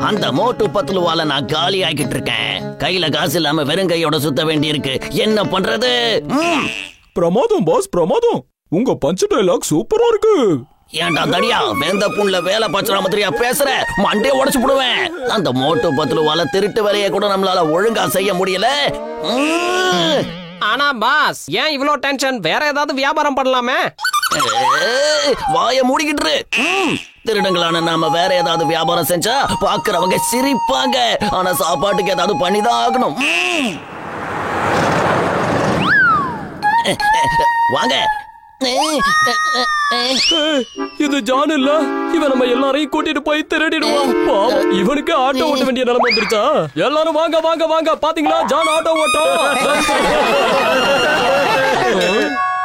அந்த மோட்டு பத்துலுவால நான் காலி ஆகிட்டு இருக்கேன். கையில காசு இல்லாம வெறுங்கையோட சுத்த வேண்டி இருக்கு. என்ன பண்றது? பிரமாதம் பாஸ், பிரமாதம். உங்க பஞ்ச் டயலாக் சூப்பரா இருக்கு. ஏன்டா தடியா வேந்த புண்ல வேலை பச்சரா மாதிரியா பேசுற? மண்டே உடைச்சு போடுவேன். அந்த மோட்டு பத்துலுவால திருட்டு வேலையை கூட நம்மளால ஒழுங்கா செய்ய முடியல. ஆனா பாஸ், ஏன் இவ்ளோ டென்ஷன்? வேற ஏதாவது வியாபாரம் பண்ணலாமே. வாய மூடிக்கிட்டு. திருடங்களான நாம வேற ஏதாவது வியாபாரம் செஞ்சா பாக்குறவங்க சிரிப்பாங்க. ஆனா சாப்பாட்டுக்கு ஏதாவது பண்ணிதான் ஆகணும். வாங்க. இது ஜான் இல்ல, இவன் நம்ம எல்லாரையும் கூட்டிட்டு போய் திருடிடுவான். பாவம், இவனுக்கு ஆட்டோ ஓட்ட வேண்டிய நிலைமை வந்துருச்சா? எல்லாரும் வாங்க வாங்க வாங்க, பாத்தீங்களா ஜான் ஆட்டோ ஓட்டுறான்.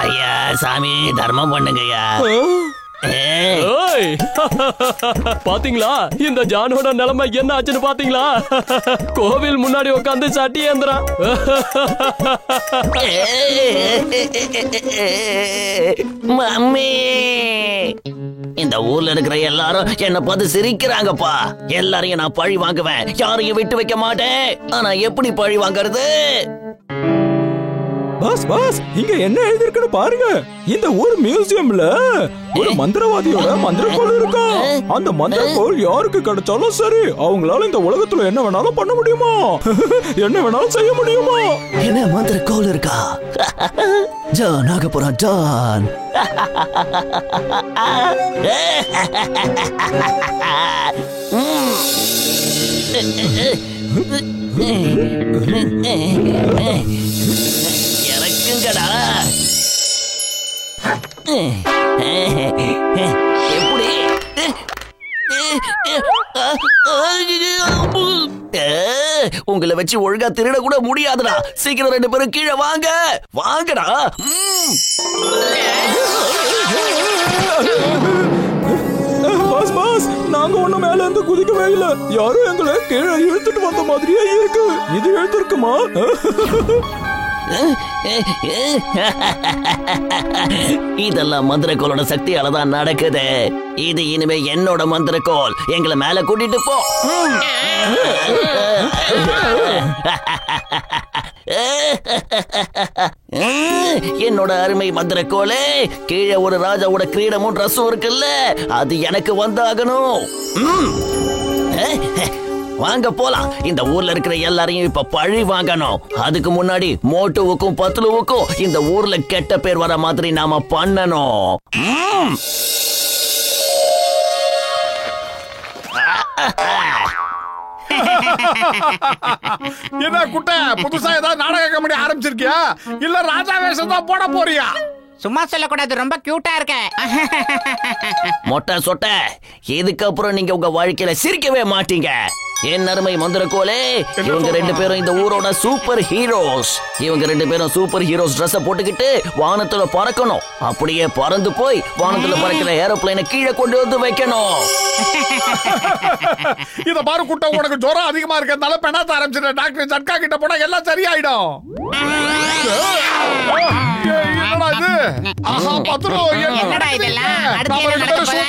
ஐயா சாமி தர்மம் பண்ணுங்கய்யா. பாத்தீங்களா இந்த ஜானோட நிலைமை என்ன ஆச்சுன்னு பாத்தீங்களா? கோவில் முன்னாடி உட்காந்து சட்டி ஏந்துறான். மம்மி, இந்த ஊர்ல இருக்கிற எல்லாரும் என்ன பார்த்து சிரிக்கிறாங்கப்பா. எல்லாரையும் நான் பழி வாங்குவேன், யாரையும் விட்டு வைக்க மாட்டேன். ஆனா எப்படி பழி வாங்குறது? பாஸ் பாஸ், இங்க என்ன எழுதிருக்குன்னு பாருங்க. இந்த ஊர் மியூசியம்ல ஒரு மந்திரவாதியோட மந்திரக்கோள் இருக்கா. அந்த மந்திரக்கோள் யாருக்கு கிடைச்சாலும் சரி, அவங்களால இந்த உலகத்துல என்ன வேணாலும் பண்ண முடியுமா, என்ன வேணாலும் செய்ய முடியுமா. என்ன மந்திரக்கோள் இருக்கா? ஜான் ஆக போறான் ஜான். இறக்குங்கடா. எப்படி? உங்களை வச்சு ஒழுங்கா திருட கூட முடியாதுடா. சீக்கிரம் 2 பேரும் கீழே வாங்க. வாங்கடா. பாஸ் பாஸ், நாங்க ஒண்ணு மேல இருந்து குதிக்கவே இல்ல. யாரும் எங்களை கீழே இழுத்துட்டு வந்த மாதிரியே இருக்கு. இது இழுத்துருக்குமா? இதெல்லாம் மந்திரக்கோளோட சக்தியால தான் நடக்குது. இது இனிமே என்னோட மந்திரக்கோள். எங்களை மேல கூட்டிட்டு போ. என்னோட அருமை மந்திரக்கோளே, கீழே ஒரு ராஜாவோட கிரீடமும் ரசம் இருக்குல்ல, அது எனக்கு வந்தாகணும். வாங்க போலாம். இந்த ஊர்ல இருக்கிற எல்லாரையும் இப்ப பழி வாங்கணும். அதுக்கு முன்னாடி மோட்டுவுக்கும் பத்துலுவுக்கும் இந்த ஊர்ல கெட்ட பேர் வர மாதிரி நாம பண்ணணும். என்ன குட்ட, புதுசா ஏதாவது நாடக கம்பெனி ஆரம்பிச்சிருக்கியா இல்ல ராஜா வேஷம் தான் போட போறியா? சும்மா சொல்லக்கூடாது, ரொம்ப கியூட்டா இருக்க. மொட்டை சொட்ட, இதுக்கப்புறம் நீங்க உங்க வாழ்க்கையில சிரிக்கவே மாட்டீங்க. என் அருமை மந்திரக்கோலே, இவங்க 2 பேரும் இந்த ஊரோட சூப்பர் ஹீரோஸ். இவங்க 2 பேரும் சூப்பர் ஹீரோஸ் ட்ரெஸ் போட்டுக்கிட்டு வானத்துல பறக்கணும். அப்படியே பறந்து போய் வானத்துல பறக்கிற ஏரோப்ளைனை கீழே கொண்டு வந்து வைக்கணும். இத பாரு குட்ட, உனக்கு ஜுரம் அதிகமா இருக்கிறதுனால பெணாத்த ஆரம்பிச்சிட்ட. டாக்டர் ஜட்கா கிட்ட போனா எல்லாம் சரியாயிடும். என்னடா இது? ஆஹா பத்ரு, என்னடா இதெல்லாம்? அடுத்து என்ன நடக்க போகுது?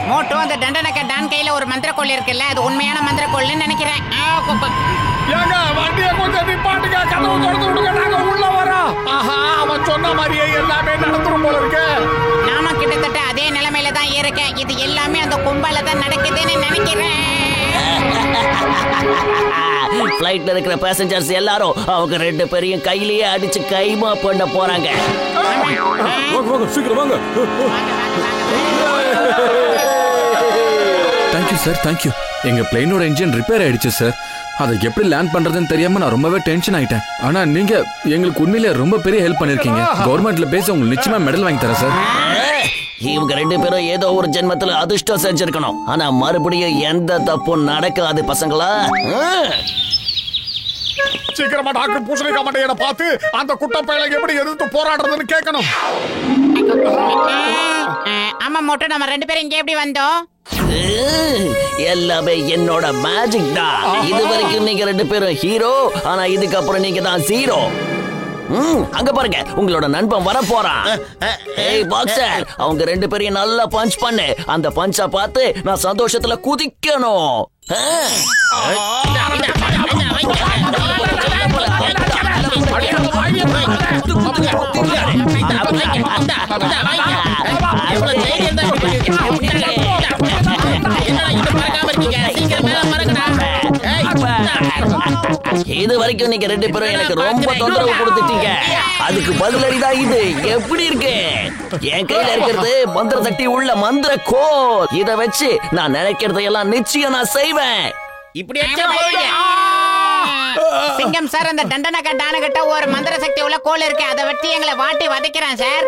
மோட்டோ அந்த தண்டனக்க டான் கையில ஒரு மந்திரக்கோள் இருக்குல்ல, அது உண்மையான மந்திரக்கோள்னு நினைக்கிறேன். ஏங்க வண்டியை கொஞ்சம் நிப்பாட்டுங்க, கதவு திறந்து விடுங்க, நாங்க உள்ள வரோம். ஆஹா, அவன் சொன்ன மாதிரியே எல்லாமே நடந்துரும் போல இருக்கு. நாம கிட்டத்தட்ட அதே நிலைமையில தான் இருக்கேன். இது எல்லாமே அந்த கும்பல தான் நடக்குதுன்னு நினைக்கிறேன். ஃளைட்ல இருக்கிற பேசஞ்சர்ஸ் எல்லாரும் அவங்க 2 பேரையும் கையிலேயே அடிச்சு கைமா பண்ண போறாங்க. சீக்கிரம் வாங்க. Thank you sir, thank you. எங்க பிளேனோட இன்ஜின் ரிப்பேர் ஆயிடுச்சு சார். அதை எப்படி லேண்ட் பண்றதுன்னு தெரியாம நான் ரொம்பவே டென்ஷன் ஆயிட்டேன். ஆனா நீங்க எங்களுக்கு உண்மையிலே ரொம்ப பெரிய ஹெல்ப் பண்ணிருக்கீங்க. கவர்மெண்ட்ல பேசி உங்களுக்கு நிச்சயமா மெடல் வாங்கி தரேன் சார். இவங்க 2 பேரும் ஏதோ ஒரு ஜென்மத்துல அதிர்ஷ்டம் செஞ்சிருக்கணும். ஆனா மறுபடியும் எந்த தப்பும் நடக்காது பசங்களா. சீக்கிரமா டாக்டர் பூசணிக்கா மண்டையனை பார்த்து அந்த குட்டப்பையில எப்படி எதிர்த்து போராடுறதுன்னு கேட்கணும். ஆமா மோட்டோ, நம்ம 2 பேரும் இங்க எப்படி வந்தோம்? எல்லாமே என்னோட மேஜிக் தான். இது வரைக்கும் நீங்க 2 பேரும் ஹீரோ, ஆனா இதுக்கப்புறம் நீங்க தான் ஜீரோ. அங்க பாருங்க உங்களோட நண்பன் வர போறான். ஏய் பாக்ஸர், அவங்க 2 பேரையும் நல்லா பஞ்ச் பண்ணு. அந்த பஞ்சா பார்த்து நான் சந்தோஷத்துல குதிக்கணும். இது வரைக்கும் நீங்க 2 பேரும் எனக்கு ரொம்ப தொந்தரவு கொடுத்துட்டீங்க. அதுக்கு பதிலடிதான் இது. எப்படி இருக்கு? என் கையில இருக்கிறது மந்திர சக்தி உள்ள மந்திர கோல். இத வச்சு நான் நினைக்கிறதையெல்லாம் நிச்சயம் நான் செய்வேன். இப்படி சிங்கம் சார், அந்த தண்டனக்கா டானுகிட்ட ஒரு மந்திர சக்தி உள்ள கோல் இருக்கு. அதை வச்சு எங்களை வாட்டி வதைக்கிறான் sir.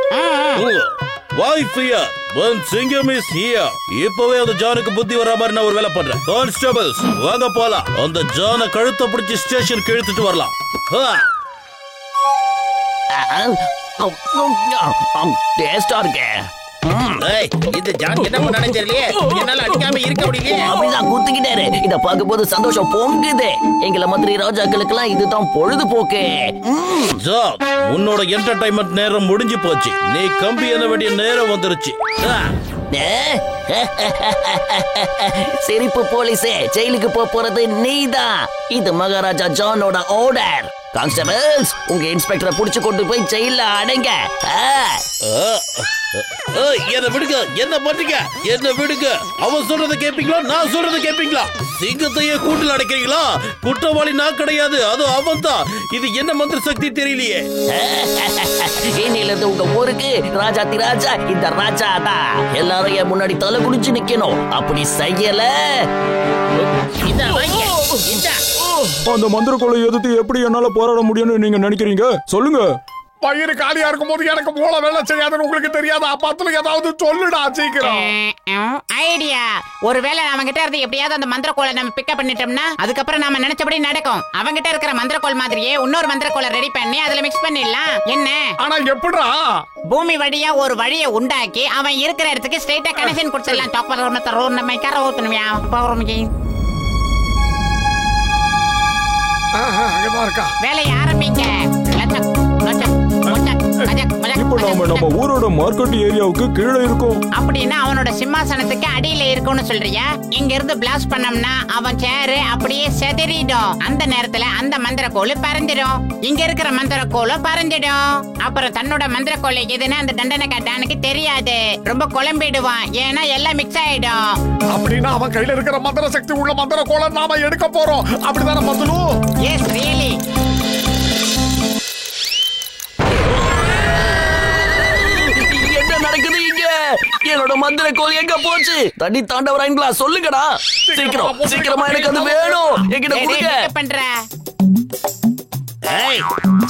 Why fear when Singham is here? இப்பவே அந்த ஜானுக்கு புத்தி வர மாதிரி நான் ஒரு வேலை பண்றேன். கான்ஸ்டபிள்ஸ் வாங்க போலாம். அந்த ஜானை கழுத்தை பிடிச்சி ஸ்டேஷனுக்கு இழுத்துட்டு வரலாம். டேஸ்டா இருக்கே. இந்த ஜான் என்ன பண்ணானே தெரியலையே. என்னால அடிக்காம இருக்க முடியல. அப்படிதான் குத்திக்கிட்டாரு. இத பார்க்கும்போது சந்தோஷம் பொங்குது. எங்களை மந்திரி ராஜாக்களுக்கெல்லாம் இதுதான் பொழுதுபோக்கு. ஜான், உன்னோட என்டர்டைன்மெண்ட் நேரம் முடிஞ்சு போச்சு. நீ கம்பி என்ன வேண்டிய நேரம் வந்துருச்சு. சிரிப்பு போலீஸே, ஜெயிலுக்கு போறது நீதான். இது மகாராஜா ஜானோட ஆர்டர். கான்ஸ்டபிள்ஸ், உங்க இன்ஸ்பெக்டரை புடிச்சு கொண்டு போய் ஜெயில அடைங்க. என்ன விடுங்க, என்ன பண்றீங்க? என்ன விடுங்க. அவன் சொல்றத கேப்பீங்களா, நான் சொல்றத கேப்பீங்களா? சிங்கத்தையே கூட்டில் அடைக்கிறீங்களா? குற்றவாளி நான் கிடையாது, அது அவன் தான். இது என்ன மந்திர சக்தி தெரியலையே. இன்னில இருந்து உங்க ஊருக்கு ராஜாதி ராஜா இந்த ராஜா தான். எல்லாரும் என் முன்னாடி தலை குடிச்சு நிக்கணும். அப்படி செய்யல அந்த மந்திர கோலை எதிர்த்து எப்படி என்னால போராட முடியும்னு நீங்க நினைக்கிறீங்க? சொல்லுங்க. வயிறு காலியா இருக்கும் போது எனக்கு மூளை வேலை செய்யாதுன்னு உங்களுக்கு தெரியாதா? பத்துல ஏதாவது சொல்லுடா சீக்கிரம். ஐடியா. ஒருவேளை அவங்கிட்ட இருந்து எப்படியாவது அந்த மந்திர கோலை நம்ம பிக்கப் பண்ணிட்டோம்னா அதுக்கப்புறம் நாம நினைச்சபடி நடக்கும். அவங்கிட்ட இருக்கிற மந்திர கோல் மாதிரியே இன்னொரு மந்திர கோலை ரெடி பண்ணி அதுல மிக்ஸ் பண்ணிடலாம். என்ன? ஆனா எப்படிடா? பூமி வழியா ஒரு வழியை உண்டாக்கி அவன் இருக்கிற இடத்துக்கு ஸ்ட்ரைட்டா கனெக்ஷன் கொடுத்துடலாம். வேலையை ஆரம்பிங்க. இப்போ நம்ம ஊரோட மார்க்கெட் ஏரியாவுக்கு கீழே இருக்கும். அப்படின்னா அவனோட சிம்மாசனத்துக்கு அடியில இருக்கும்னு சொல்றியா? இங்க இருந்து பிளாஸ்ட் பண்ணோம்னா அவன் சேரு அப்படியே செதறிடும். அந்த நேரத்துல அந்த மந்திர கோல் பறந்துடும். இங்க இருக்கிற மந்திர கோலும் பறந்துடும். அப்புறம் தன்னோட மந்திர கோல் எதுன்னு அந்த தண்டனக்கா டானுக்கு தெரியாது. ரொம்ப குழம்பிடுவான். ஏன்னா எல்லாம் மிக்ஸ் ஆயிடும். அப்படின்னா அவன் கையில இருக்கிற மந்திர சக்தி உள்ள மந்திர கோலை நாம எடுக்க போறோம். அப்படிதானே பத்துலு? S, really. நடக்குது இங்க? என்னோட மந்திர கோல் எங்க போச்சு? தண்ணி தாண்டவராங்களா? சொல்லுங்கடா சீக்கிரம். சீக்கிரமா எனக்கு அது வேணும். என்கிட்ட கொடுங்க. பண்ற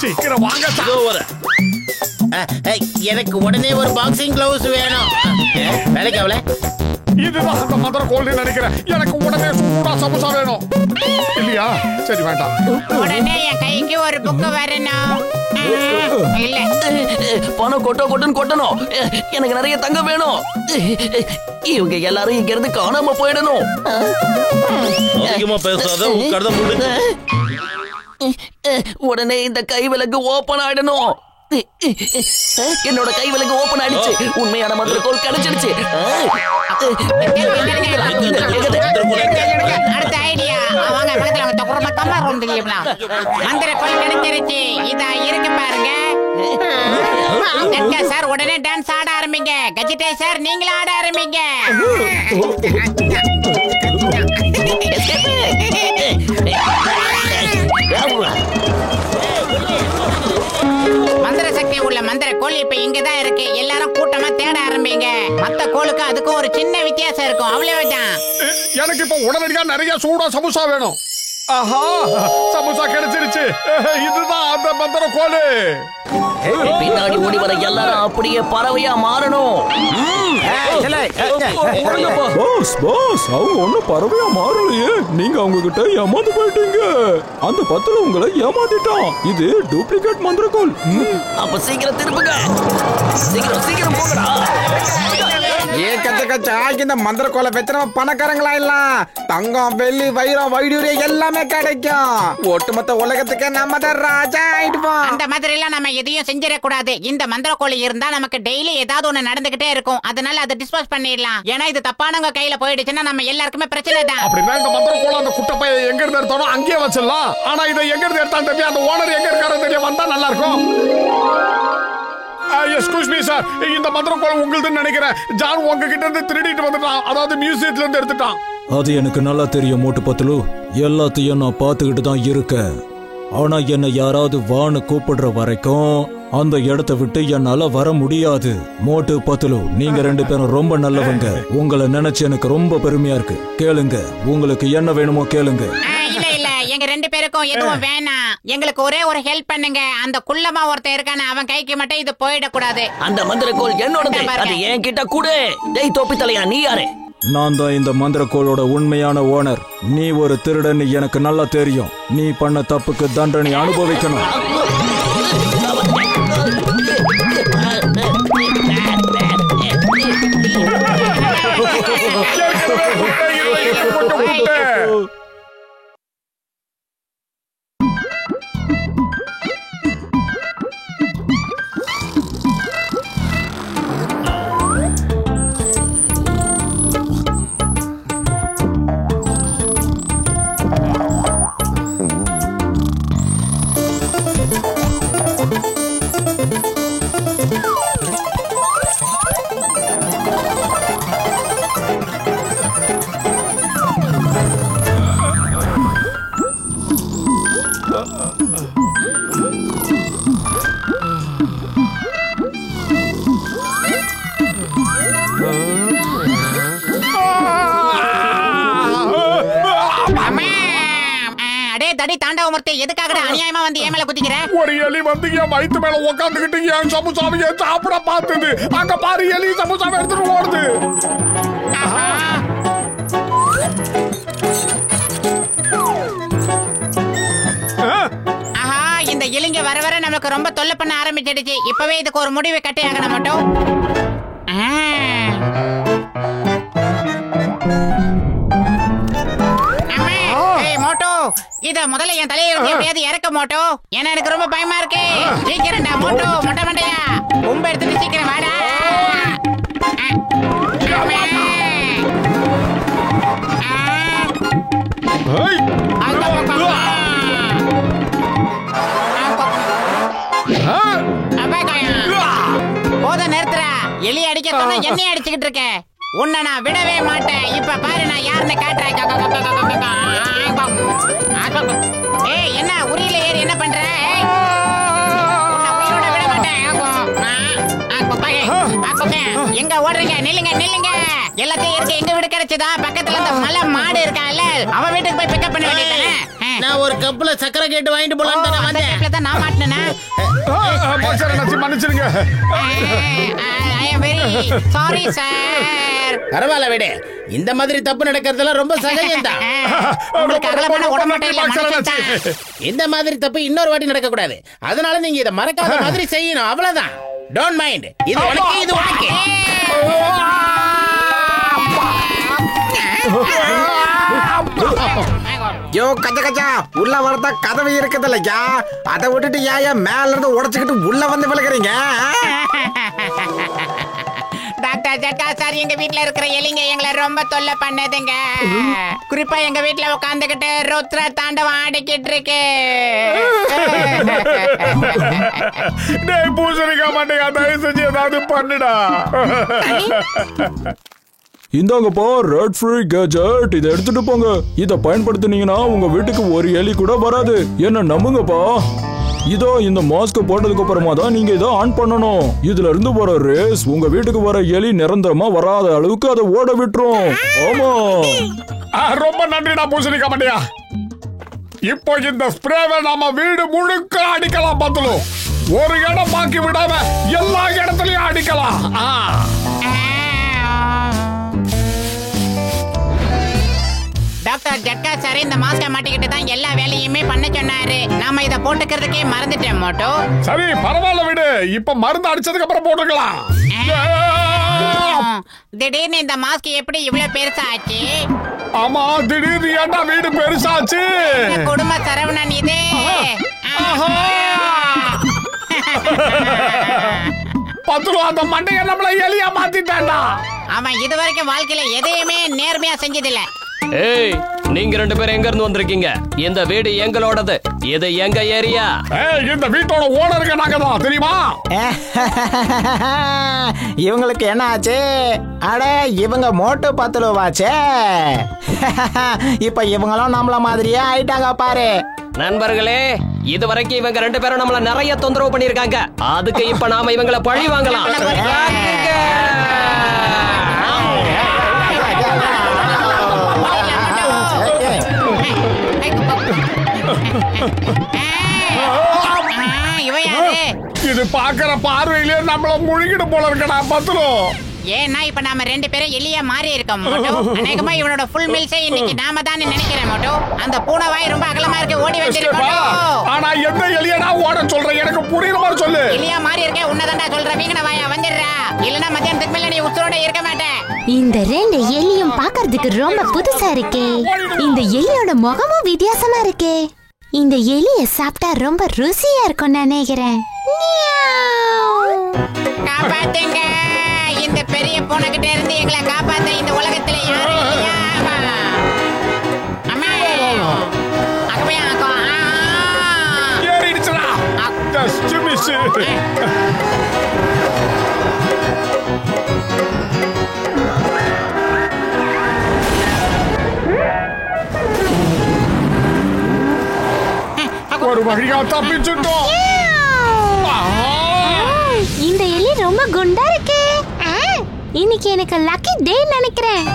சீக்கிரம் வாங்க. எனக்கு உடனே ஒரு பாக்ஸிங் கிளவுஸ் வேணும். வேலைக்கு அவளை இதுதான் அந்த மந்திர கோல் நினைக்கிறேன். எனக்கு உடனே சூடா சமோசா வேணும். இல்லையா? சரி வேண்டாம். உடனே என் கைக்கு ஒரு புக்கு வரணும். இல்ல, பணம் கொட்டுன்னு கொட்டணும். எனக்கு நிறைய தங்கம் வேணும். இவங்க எல்லாரும் இங்க இருந்து காணாம போயிடணும். அதிகமா பேசாத, உட்கார்ந்து முடிஞ்சு. உடனே இந்த கை விலங்கு ஓபன் ஆயிடணும். என்னோட கை விலங்கு ஓபன் ஆயிடுச்சு. உண்மையான மந்திர கோல் கிடைச்சிடுச்சு. அடுத்த ஐடியா. அவங்க பக்கத்துல அவங்க தொகுறமா கம்மா ரோம் தெரியுமா? மந்திர கோல் கிடைச்சிருச்சு. இதா இருக்கு பாருங்க. சார் உடனே டான்ஸ் ஆட ஆரம்பிங்க. கஜிட்டே சார் நீங்களும் ஆட ஆரம்பிங்க. மந்திர சக்தி உள்ள மந்திர கோல் இப்ப இங்கதான் இருக்கு. எல்லாரும் கூட்டமா தேட ஆரம்பிங்க. மத்த கோலுக்கு அதுக்கும் ஒரு சின்ன வித்தியாசம் இருக்கும். அவ்வளவுதான். எனக்கு இப்ப உடனடியா நிறைய சூடா சமோசா வேணும். ஆஹா, சமோசா கிடைச்சிருச்சு. இதுதான் அந்த மந்திர கோலு. பின்னாடி ஓடி வர எல்லாரும் அப்படியே பறவையா மாறணும். பாஸ், அவங்க ஒண்ணும் பறவையா மாறலையே. நீங்க அவங்க கிட்ட ஏமாந்து போயிட்டீங்க. அந்த பத்துல உங்களை ஏமாத்திட்டான். இது டூப்ளிகேட் மந்திர கோல். அப்ப சீக்கிரம் திருப்புங்க. சீக்கிரம் போங்கடா. கச்சா இந்த மந்திர கோலை வச்சு நம்ம பணக்காரங்களா இல்ல. தங்கம் வெள்ளி வைரம் வைடூரியம் எல்லாமே கிடைக்கும். ஒட்டுமொத்த உலகத்துக்கு நம்ம தான் ராஜா ஆயிடுவோம். அந்த மாதிரி எல்லாம் நம்ம எதையும் செஞ்சிடக்கூடாது. இந்த மந்திர கோலை இருந்தா நமக்கு டெய்லி ஏதாவது ஒண்ணு நடந்துகிட்டே இருக்கும். அதனால அதை டிஸ்போஸ் பண்ணிடலாம். ஏன்னா இது தப்பானவங்க கையில போயிடுச்சுன்னா நம்ம எல்லாருக்குமே பிரச்சனை தான். அப்படின்னா இந்த மந்திர கோலை அந்த குட்டை பைய எங்க இருந்து எடுத்தானோ அங்கேயே வச்சிடலாம். ஆனா இதை எங்க இருந்து எடுத்தாலும் தெரியும். அந்த ஓனர் எங்க இருக்காரோ தெரியும். வந்தா நல்லா இருக்கும். எக்ஸ்கியூஸ் மீ சார், இந்த மந்திர கோலை உங்களுதுன்னு நினைக்கிறேன். ஜான் உங்ககிட்ட இருந்து திருடிட்டு வந்துட்டான். அதாவது மியூசியத்துல இருந்து எடுத்துட்டான். அது எனக்கு நல்லா தெரியும் மோட்டு பத்துலு. எல்லாத்தையும் நான் பார்த்துக்கிட்டு தான் இருக்கேன். ஆனா என்னை யாராவது வான்னு கூப்பிடுற வரைக்கும் அந்த இடத்தை விட்டு என்னால வர முடியாது. மோட்டு பத்துலு, நீங்க 2 பேரும் ரொம்ப நல்லவங்க. உங்களை நினைச்சு எனக்கு ரொம்ப பெருமையா இருக்கு. கேளுங்க, உங்களுக்கு என்ன வேணுமோ கேளுங்க. இல்ல இல்ல, எங்க 2 பேருக்கும் எதுவும் வேணாம். எங்களுக்கு ஒரே ஒரு ஹெல்ப் பண்ணுங்க. அந்த குள்ளமா ஒருத்தன் இருக்கானே, அவன் கைக்கு மட்டும் இது போயிடக்கூடாது. அந்த மந்திரக்கோள் என்னோடது. அது என்கிட்ட கூட. டேய் தொப்பி தலையா, நீ யாரு? நான் தான் இந்த மந்திரக்கோளோட உண்மையான ஓனர். நீ ஒரு திருடன் எனக்கு நல்லா தெரியும். நீ பண்ண தப்புக்கு தண்டனை அனுபவிக்கணும். எதுக்காக அநியாயமா வந்து ஏமல குதிக்கிற? ஒரு எலி வந்து என் வயித்து மேல உட்காந்துக்கிட்டு என் சமுசாவையே சாப்பிட பார்த்தது. அங்க பாரு, எலி சமுசாவை எடுத்துட்டு ஓடுது. இந்த எலிங்க வர வர நமக்கு ரொம்ப தொல்லை பண்ண ஆரம்பிச்சிடுச்சு. இப்பவே இதுக்கு ஒரு முடிவு கட்டி ஆகணும் மட்டும். மோட்டோ, இத முதல்ல என் தலையில எப்படியாவது இறக்க மோட்டோ. ஏன்னா எனக்கு ரொம்ப பயமா இருக்கு. சீக்கிரம்டா மோட்டோ, மொட்டை மண்டையா, கொம்ப எடுத்துட்டு சீக்கிரம் வாடா. போத நேரத்துறா, எலி அடிக்க சொன்னா என்னைய அடிச்சுக்கிட்டு இருக்க. உன்னை நான் விடவே மாட்டேன். இப்ப பாரு நான் யாருன்னு காட்டுறேன். ஏய், என்ன உரியில ஏறி என்ன பண்ற? உன்னை உயிரோட விட மாட்டேன். எங்க ஓடுறீங்க? நில்லுங்க நில்லுங்க. எல்லாத்தையும் இருக்கு. எங்க வீடு கிடைச்சதா? பக்கத்துல இந்த மலை மாடு இருக்கான்ல, அவன் வீட்டுக்கு போய் பிக்கப் பண்ண வேண்டியதானே. நான் ஒரு கப்புல சக்கரை கேட்டு வாங்கிட்டு போலாம் வந்தேன். நான் மாட்டினேன். மன்னிச்சிருங்க. Sorry sir. பரவாயில்ல விடு. இந்த மாதிரி தப்பு நடக்கிறதுலாம் ரொம்ப சகஜம்தான். இந்த மாதிரி தப்பு இன்னொரு வாட்டி நடக்க கூடாது. அதனால நீங்க இதை மறக்காத மாதிரி செய்யணும். அவ்வளவுதான். Don't mind. இது உனக்கு, இது உனக்கு. யோ கச்சா, உள்ள வரதா கதவை இருக்குது இல்லையா? அதை விட்டுட்டு ஏன் மேல இருந்து உடைச்சுக்கிட்டு உள்ள வந்து விழுகிறீங்க? டாக்டர் ஜட்டா சார், எங்க வீட்ல இருக்கிற எலிங்க எங்களை ரொம்ப தொல்லை பண்ணுதுங்க. குறிப்பா எங்க வீட்ல உட்காந்துக்கிட்டு ருத்ர தாண்டவம் ஆடிக்கிட்டு இருக்கு. பூசணிக்கா மாட்டேங்க, தயவு செஞ்சு ஏதாவது பண்ணுடா. இந்தாங்கப்பா ரெட் ஃப்ரீ கேஜெட். இதை எடுத்துட்டு போங்க. இதை பயன்படுத்தினீங்கன்னா உங்க வீட்டுக்கு ஒரு எலி கூட வராது. என்ன நம்புங்கப்பா. இதோ இந்த மாஸ்க் போட்டதுக்கு அப்புறமா தான் நீங்க இதை ஆன் பண்ணணும். இதுல இருந்து வர ரேஸ் உங்க வீட்டுக்கு வர எலி நிரந்தரமா வராத அளவுக்கு அதை ஓட விட்டுரும். ஆமா, ரொம்ப நன்றிடா பூசணிக்கா மாட்டியா. இப்போ இந்த ஸ்ப்ரேவை நாம வீடு முழுக்க அடிக்கலாம். பத்தலும் ஒரு இடம் பாக்கி விடாம எல்லா இடத்துலயும் அடிக்கலாம். டாக்டர் ஜட்கா சார் இந்த மாஸ்க மாட்டிக்கிட்டு தான் எல்லா வேலையுமே பண்ண சொன்னாரு. நாம இத போட்டுக்கிறதுக்கே மறந்துட்டேன் மோட்டோ. சரி பரவாயில்ல விடு. இப்ப மருந்து அடிச்சதுக்கு அப்புறம் போட்டுக்கலாம். திடீர்னு இந்த மாஸ்க் எப்படி இவ்வளவு பெருசாச்சு? ஆமா, திடீர்னு ஏன்டா வீடு பெருசாச்சு? குடும்ப சரவணன் இது. பத்துரு அந்த மண்டைய நம்மள எலியா மாத்திட்டான்டா. அவன் இதுவரைக்கும் வாழ்க்கையில எதையுமே நேர்மையா செஞ்சதில்ல. ஏய், நீங்க 2 பேரும் எங்க இருந்து வந்திருக்கீங்க? இந்த வீடு எங்களோடது. இது எங்க ஏரியா. இந்த வீட்டோட ஓனருக்கு நாங்க தான், தெரியுமா? இவங்களுக்கு என்ன ஆச்சு? அட, இவங்க மோட்டு பத்துலுவாச்சே. இப்ப இவங்களும் நம்மள மாதிரியே ஆயிட்டாங்க பாரு. நண்பர்களே, இதுவரைக்கும் இவங்க 2 பேரும் நம்மள நிறைய தொந்தரவு பண்ணிருக்காங்க. அதுக்கு இப்ப நாம இவங்கள பழி வாங்கலாம். இது பாக்குற பார்வையிலே நம்மள முழுகிடு போல இருக்கடா பத்துரு. ஏன்னா இப்ப நாம 2 பேரும் எலியா மாறி இருக்கோம் மோட்டோ. அநேகமா இவனோட ஃபுல் மீல்ஸை இன்னைக்கு நாம தான் நினைக்கிறேன் மோட்டோ. அந்த பூனை வாய் ரொம்ப அகலமா இருக்கு, ஓடி வந்துருக்கோம். ஆனா எந்த எலியடா ஓட சொல்ற? எனக்கு புரியுற மாதிரி சொல்லு. எலியா மாறி இருக்கே, உன்னதான்டா சொல்றேன். வீங்கன வாயா வந்துடுறா, இல்லனா மத்தியானத்துக்கு மேல நீ உசுரோட இருக்க மாட்டே. இந்த 2 எலியும் பார்க்கிறதுக்கு ரொம்ப புதுசா இருக்கே. இந்த எலியோட முகமும் வித்தியாசமா இருக்கே. இந்த எலிய சாப்பிட்டா ரொம்ப ருசியா இருக்கும் நினைக்கிறேன். காப்பாத்துங்க, இந்த பெரிய பூனை கிட்ட இருந்து எங்களை காப்பாத்த இந்த உலகத்துல யாரும் இல்லையா? அம்மா, அக்கமையா அக்கா. ஏறிடுச்சுடா. Just miss. ஒரு வழியா தப்பிச்சுட்டோம். இந்த எலி ரொம்ப குண்டா இருக்கே. இன்னைக்கு எனக்கு லக்கி டே நினைக்கிறேன்.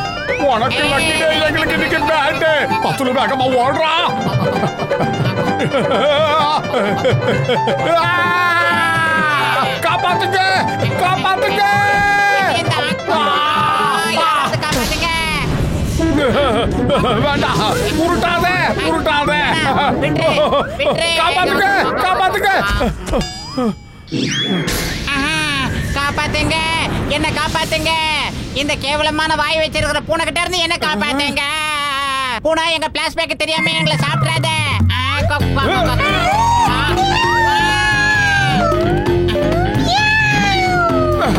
உனக்கு லக்கி டே, எங்களுக்கு இன்னைக்கு பேட் டே. பத்துலு வேகமா ஓடுறா. காப்பாத்துங்க, காப்பாத்துங்க. வேண்டாம், உருட்டாத, உருட்டாத. காப்பாத்துங்க, காப்பாத்துங்க. காப்பாத்துங்க, என்ன காப்பாத்துங்க. இந்த கேவலமான வாய் வச்சிருக்கிற பூனை கிட்ட இருந்து என்ன காப்பாத்துங்க. பூனை எங்க பிளாஸ்பேக் தெரியாம எங்களை சாப்பிடாத.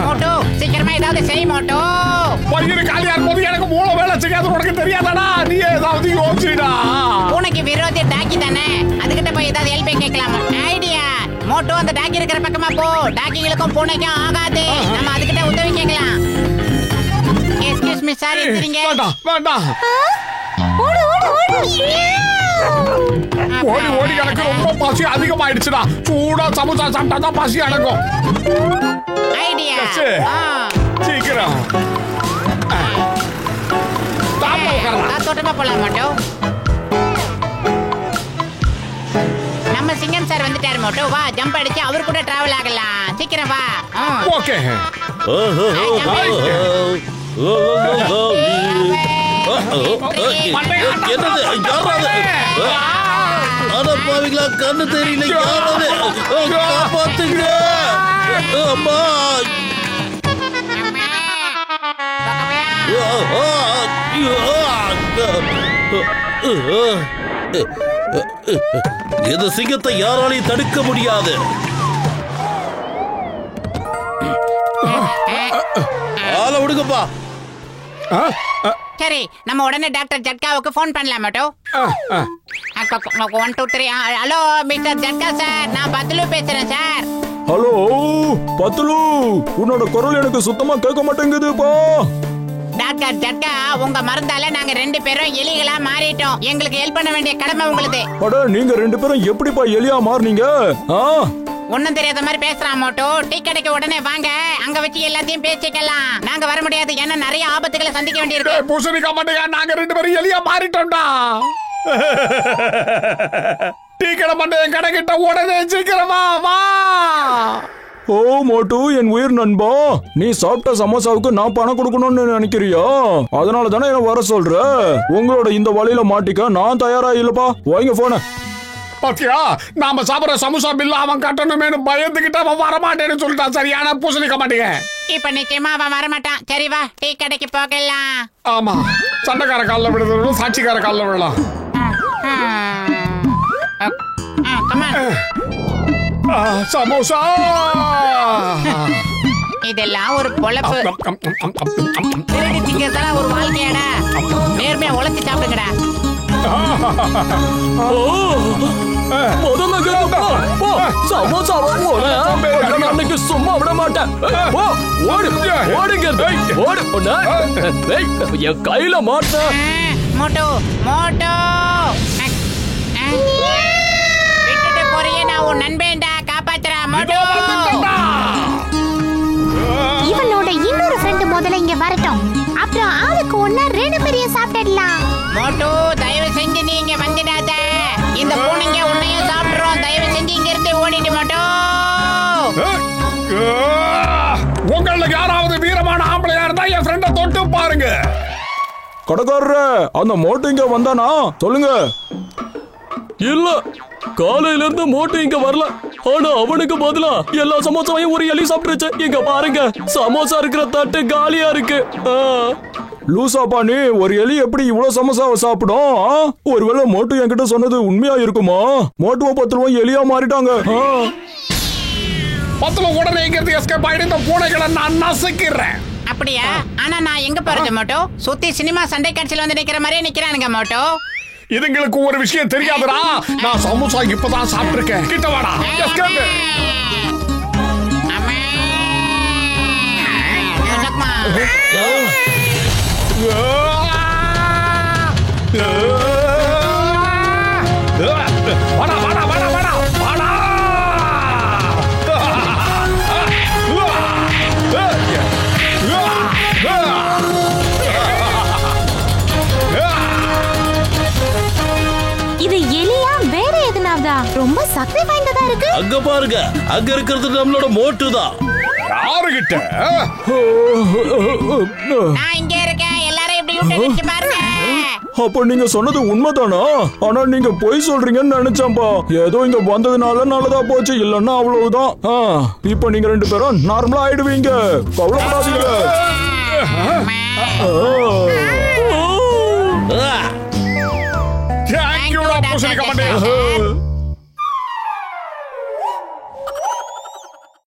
மோட்டோ, சீக்கிரமா ஏதாவது செய் மோட்டோ. பயிறு காலியா இருக்கும்போது எனக்கு மூளை வேலை செய்யாது, உனக்கு தெரியாதாடா? நீ ஏதாவது யோசிடா. பூனைக்கு விரோதி டாக்கி தானே, அதுகிட்ட போய் ஏதாவது ஹெல்ப் கேட்கலாமா? ஐடியா. மோட்டோ, அந்த டாக்கி இருக்கிற பக்கமா போ. டாக்கிங்களுக்கும் பூனைக்கும் ஆகாது, நம்ம அதுகிட்ட உதவி கேட்கலாம். எக்ஸ்கியூஸ் மீ சார், இருக்கீங்க? வேண்டாம், வேண்டாம். ஓடு ஓடு ஓடு. ஓடி ஓடி எனக்கு ரொம்ப பசி அதிகமாயிடுச்சுடா. சூடா சமோசா சாப்பிட்டா தான் பசி அடங்கும். ஐடியா. சீக்கிரம் தோட்டமா போலாம் மோட்டோ. நம்ம சிங்கம் சார் வந்துட்டாரு மோட்டோ. வா, ஜம்ப் அடிச்சு அவர் கூட டிராவல் ஆகலாம். சீக்கிரம் வா. ஓகே. என்னது? யாராவது? அடப்பாவிங்களா, கண்ணு தெரியல. யாராவது? காப்பாத்துங்க. அம்மா. இந்த சிங்கத்தை யாராலையும் தடுக்க முடியாது. ஆள விடுங்கப்பா. சரி, நம்ம உடனே டாக்டர் ஜட்காவுக்கு போன் பண்ணலாம் மோட்டோ. 1 2 3. ஹலோ மிஸ்டர் ஜட்கா சார், நான் பத்லு பேசுறேன் சார். ஹலோ பத்துலு, உன்னோட குரல் எனக்கு சுத்தமா கேட்க மாட்டேங்குதுப்பா. டாக்டர் ஜட்கா, உங்க மருந்தால நாங்க 2 பேரும் எலிகளா மாறிட்டோம். எங்களுக்கு ஹெல்ப் பண்ண வேண்டிய கடமை உங்களுக்கு. அட, நீங்க 2 பேரும் எப்படிப்பா எலியா மாறுனீங்க? ஒண்ணும் தெரியாத மாதிரி பேசுறான் மோட்டோ. டீ கடைக்கு உடனே வாங்க, அங்க வச்சு எல்லாத்தையும் பேசிக்கலாம். நாங்க வர முடியாது, ஏன்னா நிறைய ஆபத்துகளை சந்திக்க வேண்டியிருக்கு. பூசணிக்கா மாட்டேங்க, நாங்க 2 பேரும் எலியா மாறிட்டோம்டா. டீ கடை மண்டே கடை கிட்ட உடனே சீக்கிரமா வா. ஓ மோட்டு, என் உயிர் நண்பா, நீ சாப்பிட்ட சமோசாவுக்கு நான் பணம் கொடுக்கணும்னு நினைக்கிறியா? அதனால தானே என்ன வர சொல்ற. உங்களோட இந்த வழியில மாட்டிக்க நான் தயாரா இல்லப்பா. வாங்க போன. பாத்தியா, நாம சாப்பிடுற சமோசா பில்ல அவன் கட்டணுமேனு பயந்துகிட்டு அவன் வரமாட்டேன்னு சொல்லிட்டான். சரியான பூசணிக்க மாட்டேங்க. இப்ப நிச்சயமா அவன் வரமாட்டான். சரி வா, டீ கடைக்கு போகலாம். ஆமா, சண்டைக்கார காலில் விடுறது சாட்சிக்கார காலில் விடலாம். சமோசா இதெல்லாம் ஒரு பொழப்பு. திருடி திங்கிறதெல்லாம் ஒரு வாழ்க்கையாடா. நேர்மையா உழைச்சு சாப்பிடுங்கடா. அன்னைக்கு சும்மா விட மாட்டேன். என் கையில மாட்ட. மோட்டோ மோட்டோ விட்டுட்டு போறியே, நான் உன் நண்பேண்டா, காப்பாத்துறேன் மோட்டோ. இவனோட இன்னொரு ஃப்ரெண்ட் முதல்ல இங்க வரட்டும், அப்புறம் ஆளுக்கு ஒண்ணா 2 பேரையும் சாப்பிடலாம். மோட்டோ தயவு செஞ்சு நீ இங்க வந்துடாத. இந்த பூனைங்க உன்னையும் சாப்பிடுறோம். தயவு செஞ்சு இங்க இருந்து ஓடிடு மோட்டோ. உங்கள யாராவது வீரமான ஆம்பளையா இருந்தா என் ஃப்ரெண்ட தொட்டு பாருங்க. கடைக்காரரே, அந்த மோட்டு இங்க வந்தானா சொல்லுங்க. இல்ல, காலையில இருந்து மோட்டு இங்க வரல. ஆனா அவனுக்கு பதிலா எல்லா சமோசாவையும் ஒரு எலி சாப்பிட்டுருச்சு. இங்க பாருங்க, சமோசா இருக்கிற தட்டு காலியா இருக்கு. லூசாப்பா நீ, ஒரு எலி எப்படி இவ்வளவு சமோசாவை சாப்பிடும்? ஒருவேளை மோட்டு என்கிட்ட சொன்னது உண்மையா இருக்குமா? மோட்டுவ பத்துருவோம் எலியா மாறிட்டாங்க. பத்துல உடனே இங்கிருந்து எஸ்கேப் ஆயிடு. இந்த பூனைகளை நான் நசுக்கிறேன். அப்படியா? ஆனா நான் எங்க போறது மோட்டோ? சுத்தி சினிமா சண்டை காட்சியில வந்து நிக்கிற மாதிரியே நிக்கிறானுங்க மோட்டோ. இதுங்களுக்கு ஒரு விஷயம் தெரியாதுடா. நான் சமோசா இப்பதான் சாப்பிட்டிருக்கேன். கிட்ட வாடா. எஸ்கேப். வாடா வாடா வாடா வாடா வாடா. இது எலியா வேற எதுனாவதா? ரொம்ப சக்தி வாய்ந்ததா இருக்கு. அங்க பாருங்க, அங்க இருக்கிறது நம்மளோட மோட்டு தான். யாருகிட்ட? நான் இங்க இருக்கேன். எல்லாரும் இப்படி விட்டு நின்னு பாருங்க. அப்ப நீங்க சொன்னது உண்மைதானா? ஆனா நீங்க பொய் சொல்றீங்கன்னு நினைச்சேன்பா. ஏதோ இங்க வந்ததுனால நல்லதா போச்சு, இல்லன்னா அவ்வளவுதான். இப்ப நீங்க 2 பேரும் நார்மலா ஆயிடுவீங்க. கவலைப்படாதீங்க. தேங்க்யூடா பூசணிக்கா.